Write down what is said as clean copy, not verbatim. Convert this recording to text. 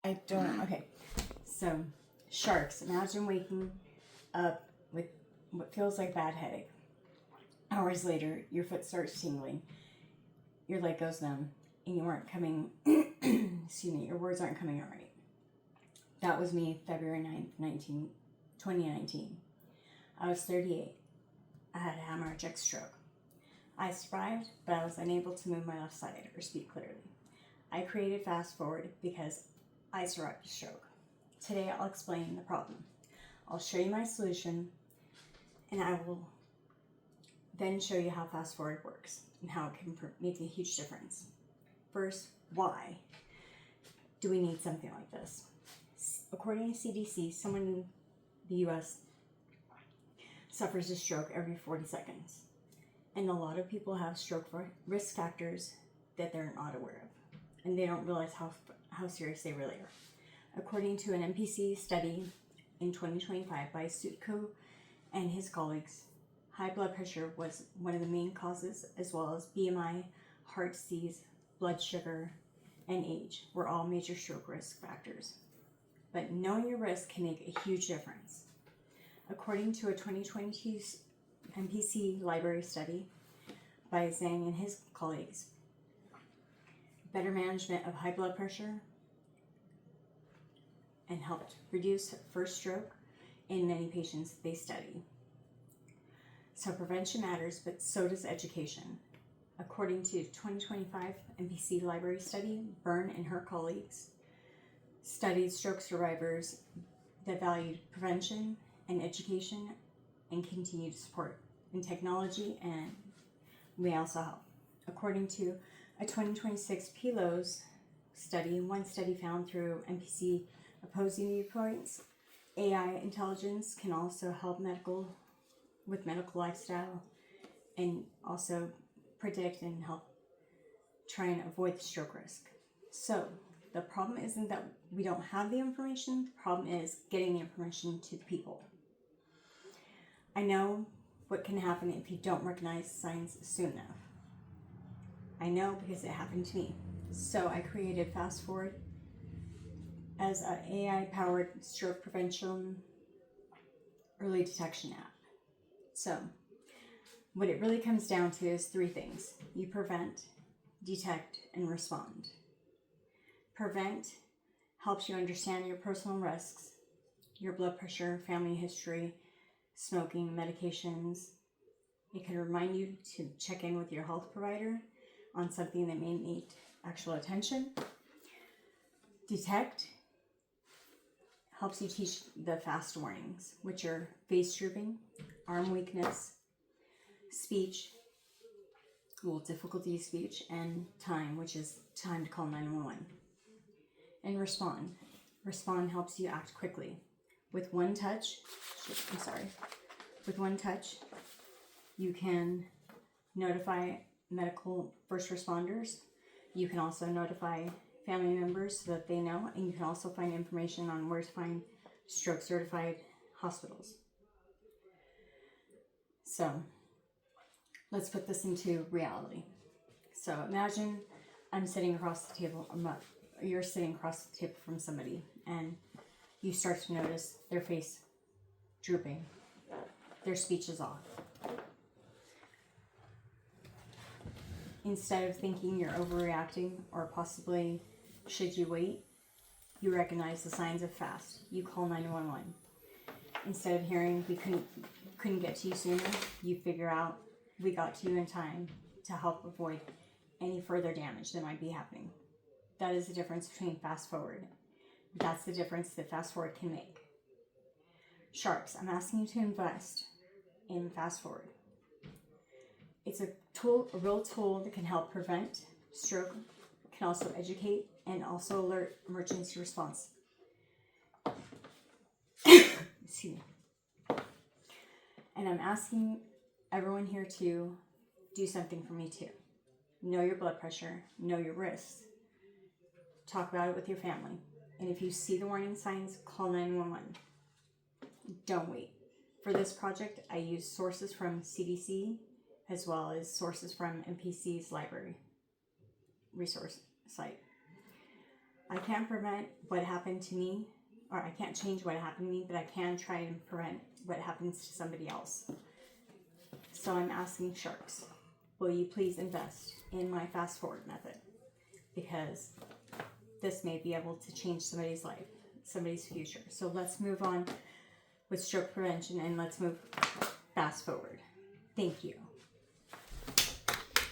I don't know. Okay. So, sharks. Imagine waking up with what feels like a bad headache. Hours later, your foot starts tingling, your leg goes numb, and you aren't coming, excuse me, your words aren't coming out right. That was me, February 9th, 2019. I was 38. I had a hemorrhagic stroke. I survived, but I was unable to move my left side or speak clearly. I created Fast Forward because I survived a stroke. Today I'll explain the problem. I'll show you my solution, and I will then show you how Fast Forward works and how it can make a huge difference. First, why do we need something like this? According to CDC, someone in the US suffers a stroke every 40 seconds. And a lot of people have stroke risk factors that they're not aware of. And they don't realize how serious they really are. According to an NPC study in 2025 by Sutko and his colleagues, high blood pressure was one of the main causes, as well as BMI, heart disease, blood sugar, and age were all major stroke risk factors. But knowing your risk can make a huge difference. According to a 2022 NPC library study by Zhang and his colleagues, better management of high blood pressure and helped reduce first stroke in many patients they study. So prevention matters, but so does education. According to 2025 NPC library study, Byrne and her colleagues studied stroke survivors that valued prevention and education and continued support in technology, and may also help. According to a 2026 PLOS study, one study found through NPC opposing viewpoints, AI intelligence can also help with medical lifestyle and also predict and help try and avoid the stroke risk. So the problem isn't that we don't have the information, the problem is getting the information to the people. I know what can happen if you don't recognize signs soon enough. I know because it happened to me. So I created Fast Forward as an AI-powered stroke prevention early detection app. So what it really comes down to is three things. You prevent, detect, and respond. Prevent helps you understand your personal risks, your blood pressure, family history, smoking, medications. It can remind you to check in with your health provider on something that may need actual attention. Detect helps you teach the fast warnings, which are face drooping, arm weakness, speech, difficulty of speech, and time, which is time to call 911. And respond. Respond helps you act quickly. With one touch, you can notify medical first responders. You can also notify family members so that they know, and you can also find information on where to find stroke certified hospitals. So let's put this into reality. So imagine I'm sitting across the table, you're sitting across the table from somebody, and you start to notice their face drooping, their speech is off. Instead of thinking you're overreacting or possibly should you wait, you recognize the signs of fast. You call 911. Instead of hearing we couldn't get to you sooner, you figure out we got to you in time to help avoid any further damage that might be happening. That is the difference between Fast Forward. That's the difference that Fast Forward can make. Sharks, I'm asking you to invest in Fast Forward. It's a real tool that can help prevent stroke, can also educate, and also alert emergency response. Excuse me. And I'm asking everyone here to do something for me too. Know your blood pressure, know your risks. Talk about it with your family. And if you see the warning signs, call 911. Don't wait. For this project, I use sources from CDC as well as sources from NPC's library resource site. I can't prevent what happened to me, or I can't change what happened to me, but I can try and prevent what happens to somebody else. So I'm asking sharks, will you please invest in my fast forward method? Because this may be able to change somebody's life, somebody's future. So let's move on with stroke prevention and let's move fast forward. Thank you.